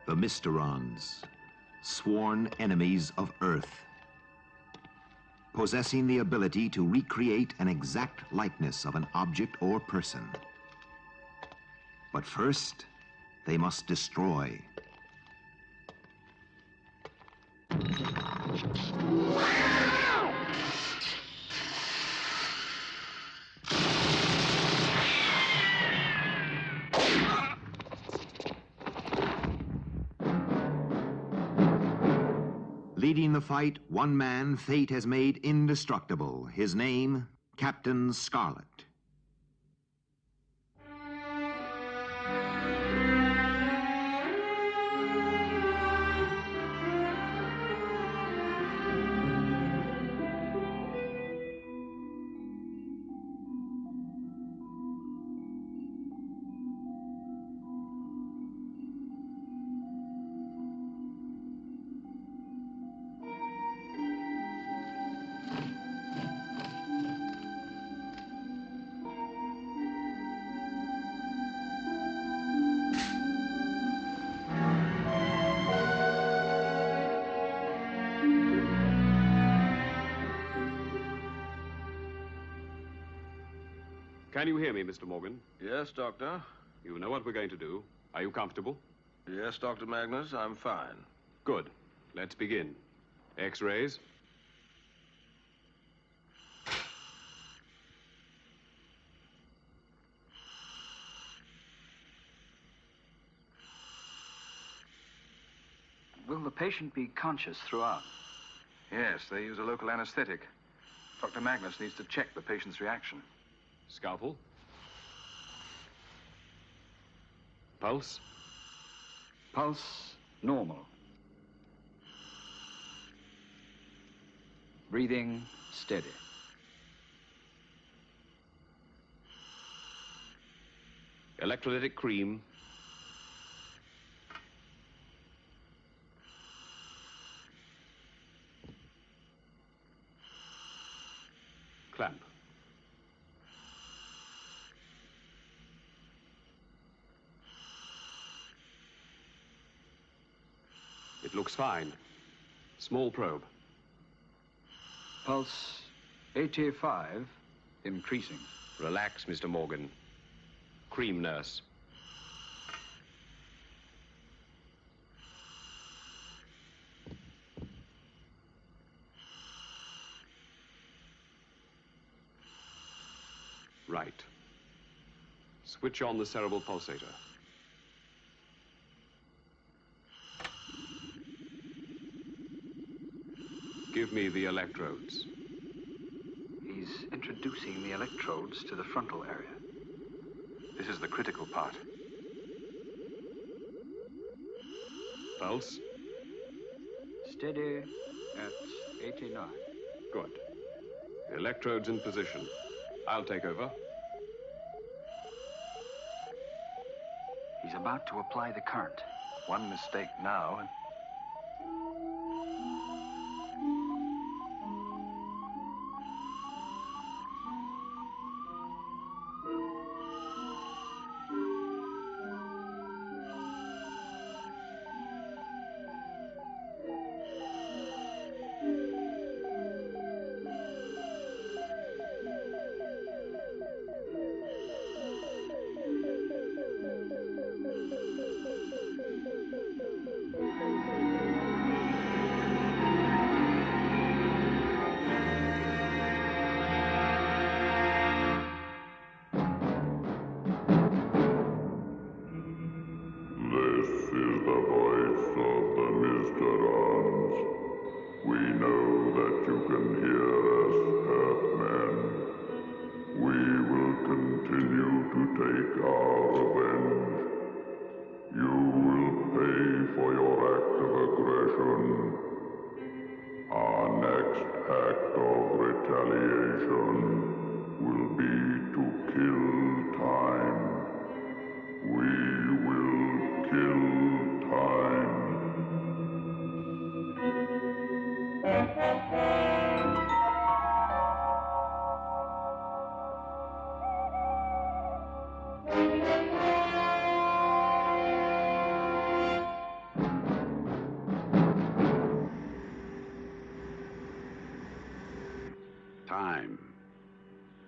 The Mysterons, sworn enemies of Earth, possessing the ability to recreate an exact likeness of an object or person. But first, they must destroy. Leading the fight, one man fate has made indestructible. His name, Captain Scarlet. Can you hear me, Mr. Morgan? Yes, Doctor. You know what we're going to do. Are you comfortable? Yes, Dr. Magnus, I'm fine. Good. Let's begin. X-rays. Will the patient be conscious throughout? Yes, they use a local anesthetic. Dr. Magnus needs to check the patient's reaction. Scalpel. Pulse. Pulse normal. Breathing steady. Electrolytic cream. Clamp. It looks fine. Small probe. Pulse 85 increasing. Relax, Mr. Morgan. Cream nurse. Right. Switch on the cerebral pulsator. Give me the electrodes. He's introducing the electrodes to the frontal area. This is the critical part. Pulse. Steady at 89. Good. Electrodes in position. I'll take over. He's about to apply the current. One mistake now and...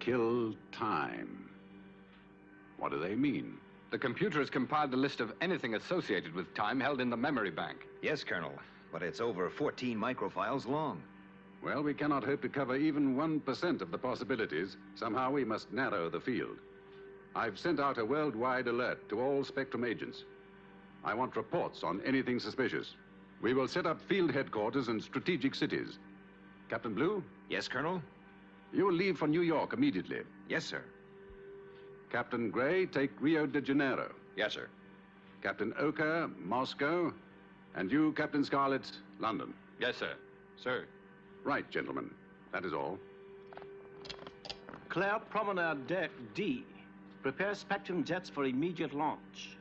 kill time. What do they mean? The computer has compiled a list of anything associated with time held in the memory bank. Yes, Colonel, but it's over 14 microfiles long. Well, we cannot hope to cover even 1% of the possibilities. Somehow we must narrow the field. I've sent out a worldwide alert to all Spectrum agents. I want reports on anything suspicious. We will set up field headquarters in strategic cities. Captain Blue? Yes, Colonel? You will leave for New York immediately. Yes, sir. Captain Gray, take Rio de Janeiro. Yes, sir. Captain Oka, Moscow. And you, Captain Scarlet, London. Yes, sir. Sir. Right, gentlemen. That is all. Claire Promenade Deck D. Prepare Spectrum jets for immediate launch.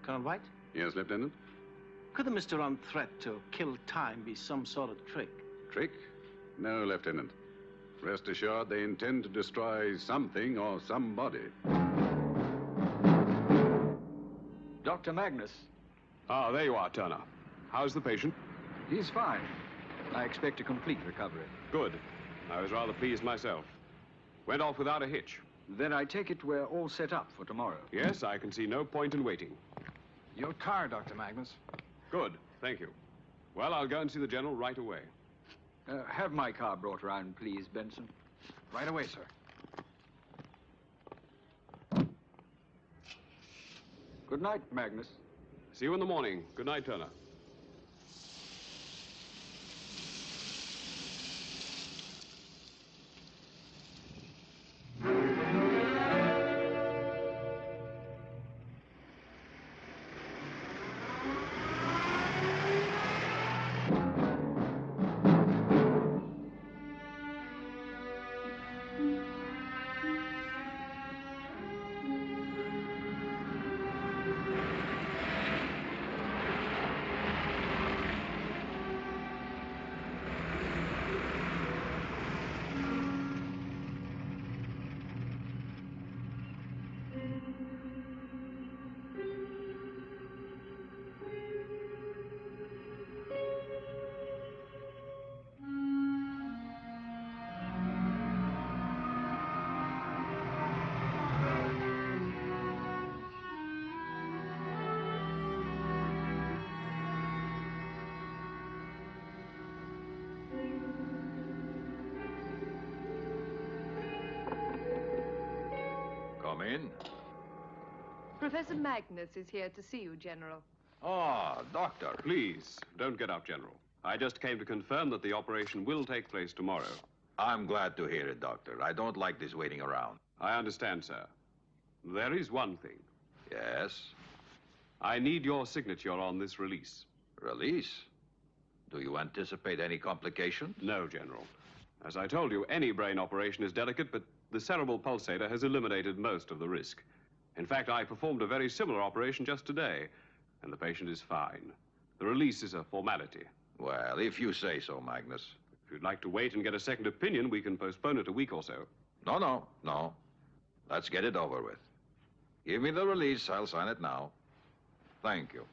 Colonel White? Yes, Lieutenant? Could the Mysteron threat to kill time be some sort of trick? Trick? No, Lieutenant. Rest assured they intend to destroy something or somebody. Dr. Magnus. Ah, there you are, Turner. How's the patient? He's fine. I expect a complete recovery. Good. I was rather pleased myself. Went off without a hitch. Then I take it we're all set up for tomorrow. Yes, I can see no point in waiting. Your car, Dr. Magnus. Good, thank you. Well, I'll go and see the General right away. Have my car brought around, please, Benson. Right away, sir. Good night, Magnus. See you in the morning. Good night, Turner. Come in. Professor Magnus is here to see you, General. Ah, Doctor. Please, don't get up, General. I just came to confirm that the operation will take place tomorrow. I'm glad to hear it, Doctor. I don't like this waiting around. I understand, sir. There is one thing. Yes? I need your signature on this release. Release? Do you anticipate any complications? No, General. As I told you, any brain operation is delicate, but the cerebral pulsator has eliminated most of the risk. In fact, I performed a very similar operation just today, and the patient is fine. The release is a formality. Well, if you say so, Magnus. If you'd like to wait and get a second opinion, we can postpone it a week or so. No. Let's get it over with. Give me the release. I'll sign it now. Thank you.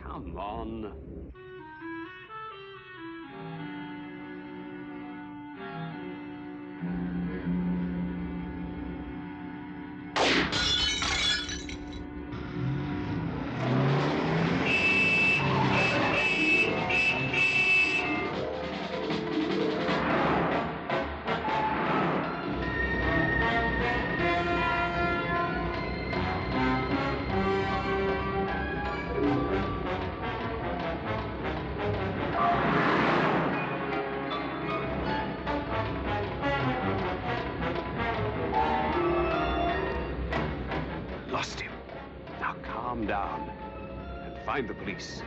Come on. them down and find the police.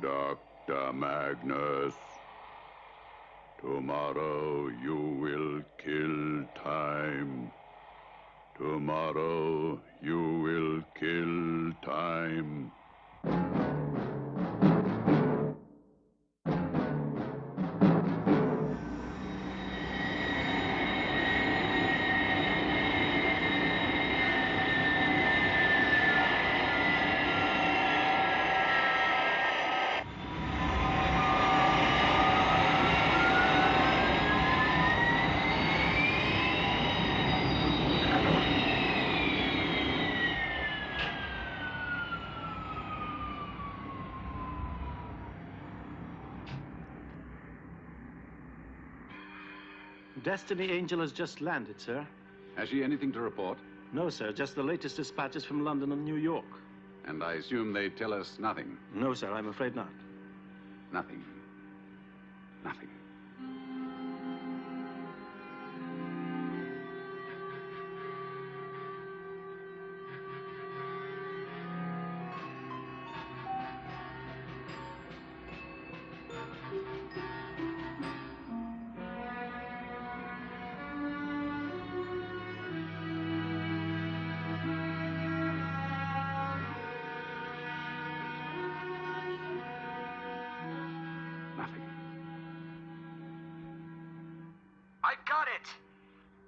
Dr. Magnus, tomorrow you will kill time. Tomorrow you will kill time. Destiny Angel has just landed, sir. Has she anything to report? No, sir, just the latest dispatches from London and New York. And I assume they tell us nothing? No, sir, I'm afraid not. Nothing. Nothing.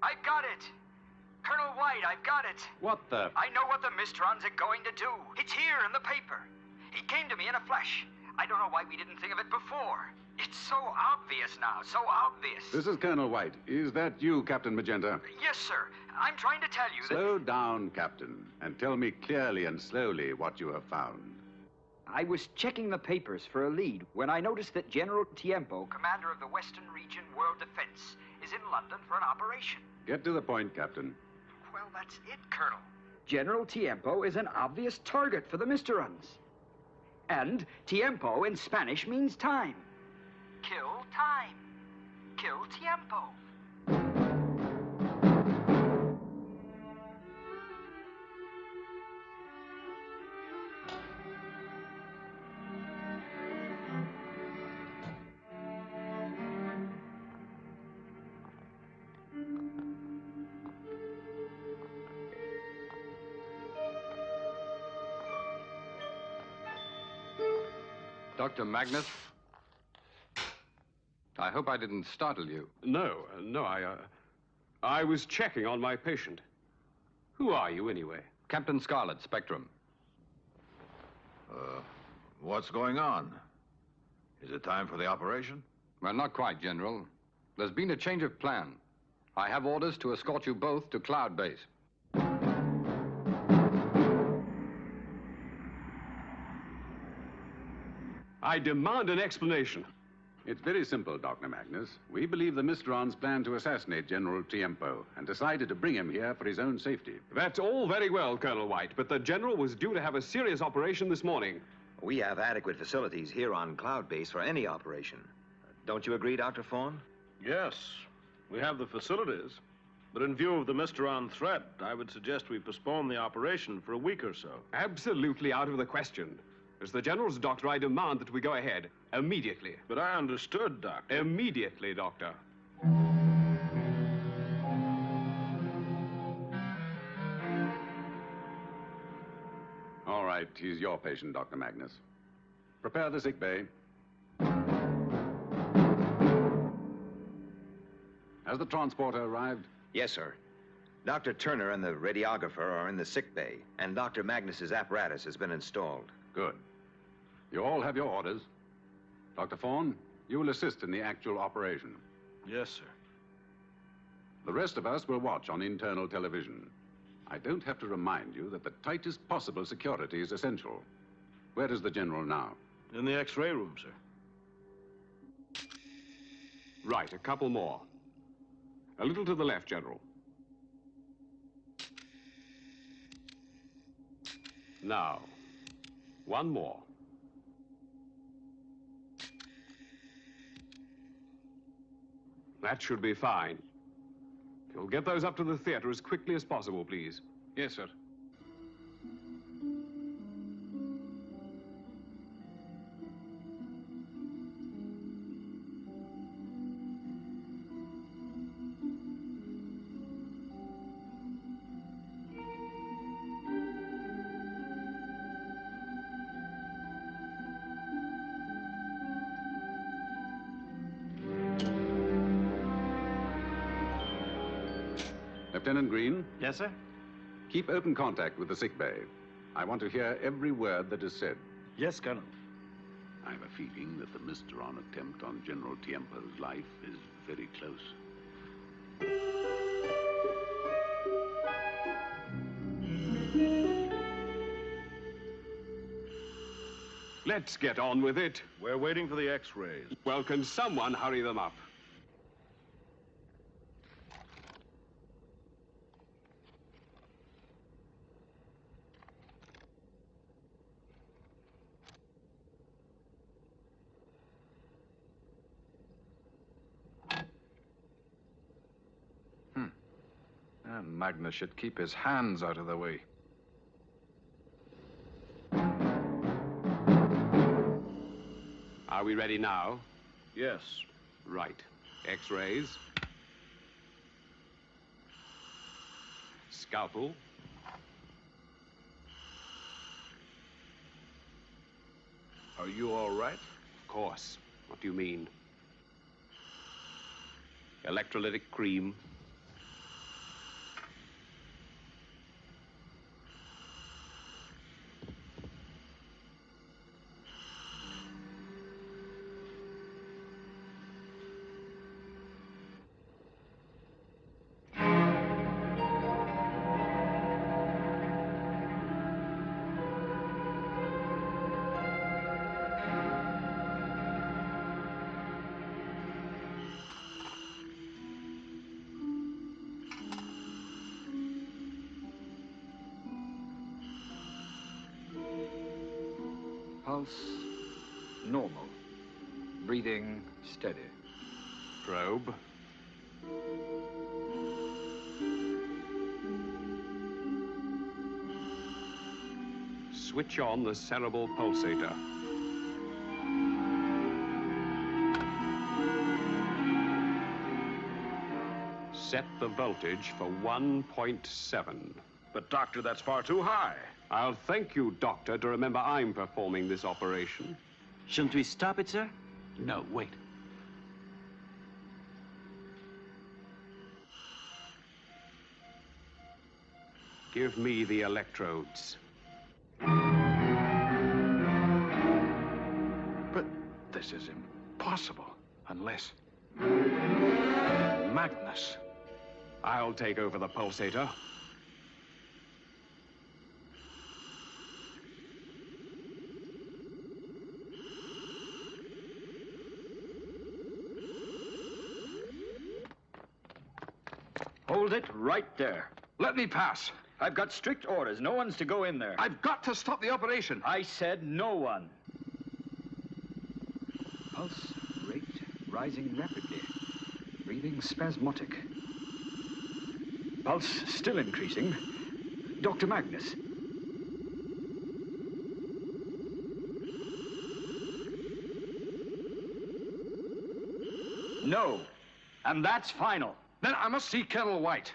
I've got it! Colonel White, I've got it! What the? I know what the Mysterons are going to do. It's here in the paper. He came to me in a flash. I don't know why we didn't think of it before. It's so obvious now, so obvious. This is Colonel White. Is that you, Captain Magenta? Yes, sir. I'm trying to tell you that... Slow down, Captain, and tell me clearly and slowly what you have found. I was checking the papers for a lead when I noticed that General Tiempo, commander of the Western Region World Defense, is in London for an operation. Get to the point, Captain. Well, that's it, Colonel. General Tiempo is an obvious target for the Mysterons. And Tiempo in Spanish means time. Kill time. Kill Tiempo. Dr. Magnus? I hope I didn't startle you. No, I was checking on my patient. Who are you, anyway? Captain Scarlet, Spectrum. What's going on? Is it time for the operation? Well, not quite, General. There's been a change of plan. I have orders to escort you both to Cloud Base. I demand an explanation. It's very simple, Dr. Magnus. We believe the Mysterons planned to assassinate General Tiempo and decided to bring him here for his own safety. That's all very well, Colonel White, but the General was due to have a serious operation this morning. We have adequate facilities here on Cloud Base for any operation. Don't you agree, Dr. Fawn? Yes, we have the facilities. But in view of the Mysteron threat, I would suggest we postpone the operation for a week or so. Absolutely out of the question. As the General's doctor, I demand that we go ahead immediately. But I understood, Doctor. Immediately, Doctor. All right, he's your patient, Dr. Magnus. Prepare the sick bay. Has the transporter arrived? Yes, sir. Dr. Turner and the radiographer are in the sick bay, and Dr. Magnus's apparatus has been installed. Good. You all have your orders. Dr. Fawn, you will assist in the actual operation. Yes, sir. The rest of us will watch on internal television. I don't have to remind you that the tightest possible security is essential. Where is the General now? In the X-ray room, sir. Right, a couple more. A little to the left, General. Now, one more. That should be fine. You'll get those up to the theater as quickly as possible, please. Yes, sir. Lieutenant Green? Yes, sir? Keep open contact with the sick bay. I want to hear every word that is said. Yes, Colonel. I have a feeling that the Mysteron attempt on General Tiempo's life is very close. Let's get on with it. We're waiting for the X-rays. Well, can someone hurry them up? And Magnus should keep his hands out of the way. Are we ready now? Yes. Right. X-rays. Scalpel. Are you all right? Of course. What do you mean? Electrolytic cream. Pulse normal. Breathing steady. Probe. Switch on the cerebral pulsator. Set the voltage for 1.7. But, Doctor, that's far too high. I'll thank you, Doctor, to remember I'm performing this operation. Shouldn't we stop it, sir? No, wait. Give me the electrodes. But this is impossible, unless... Magnus. I'll take over the pulsator. Hold it right there. Let me pass. I've got strict orders. No one's to go in there. I've got to stop the operation. I said no one. Pulse rate rising rapidly. Breathing spasmodic. Pulse still increasing. Dr. Magnus. No. And that's final. Then I must see Colonel White.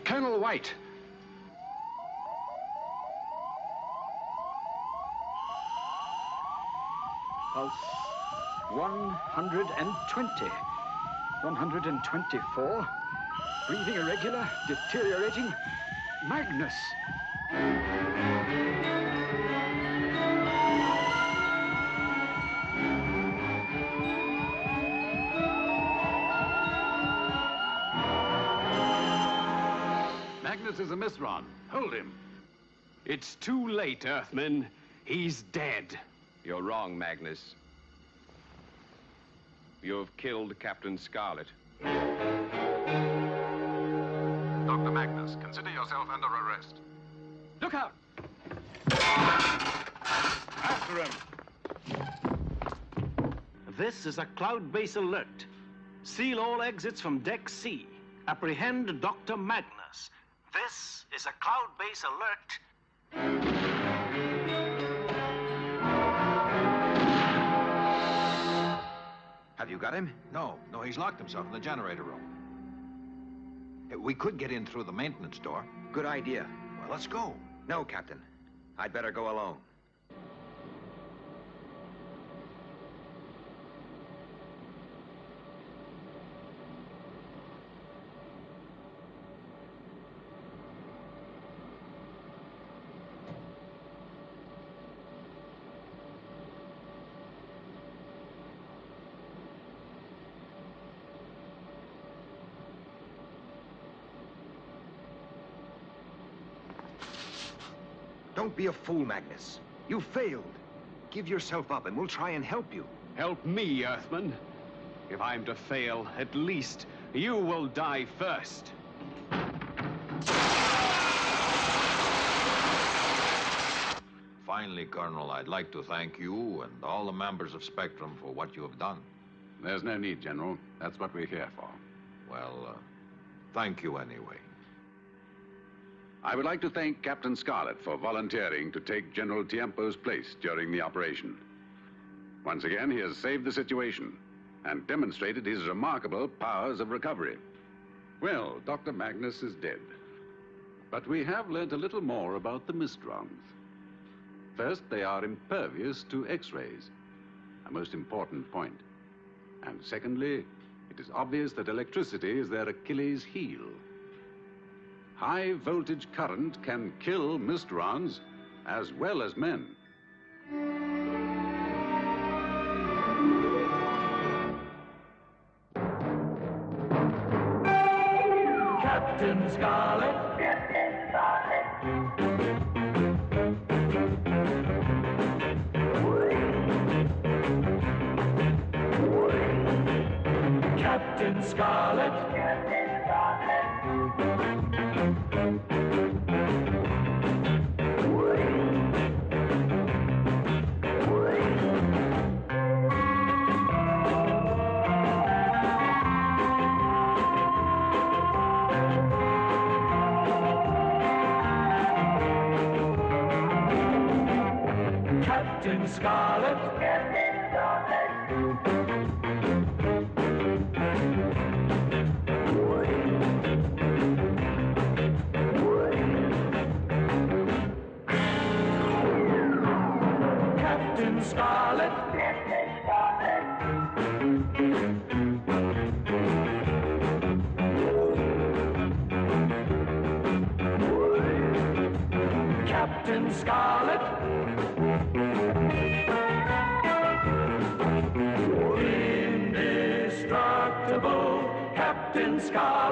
Colonel White. Pulse 120. 124. Breathing irregular, deteriorating. Magnus. Magnus is a Mysteron. Hold him. It's too late, Earthmen. He's dead. You're wrong, Magnus. You've killed Captain Scarlet. Dr. Magnus, consider yourself under arrest. Look out! After him. This is a cloud base alert. Seal all exits from Deck C. Apprehend Dr. Magnus. This is a cloud base alert. Have you got him? No, he's locked himself in the generator room. We could get in through the maintenance door. Good idea. Well, let's go. No, Captain. I'd better go alone. Don't be a fool, Magnus. You failed. Give yourself up and we'll try and help you. Help me, Earthman. If I'm to fail, at least you will die first. Finally, Colonel, I'd like to thank you and all the members of Spectrum for what you have done. There's no need, General. That's what we're here for. Well, thank you anyway. I would like to thank Captain Scarlet for volunteering to take General Tiempo's place during the operation. Once again, he has saved the situation and demonstrated his remarkable powers of recovery. Well, Dr. Magnus is dead. But we have learned a little more about the Mysterons. First, they are impervious to X-rays, a most important point. And secondly, it is obvious that electricity is their Achilles heel. High voltage current can kill Mysterons as well as men. Captain Scarlet. Captain Scarlet. Captain Scarlet. Captain Scarlet. Captain Scarlet. Captain Scarlet. Captain Scarlet. Captain Scarlet. Indestructible Captain Scarlet.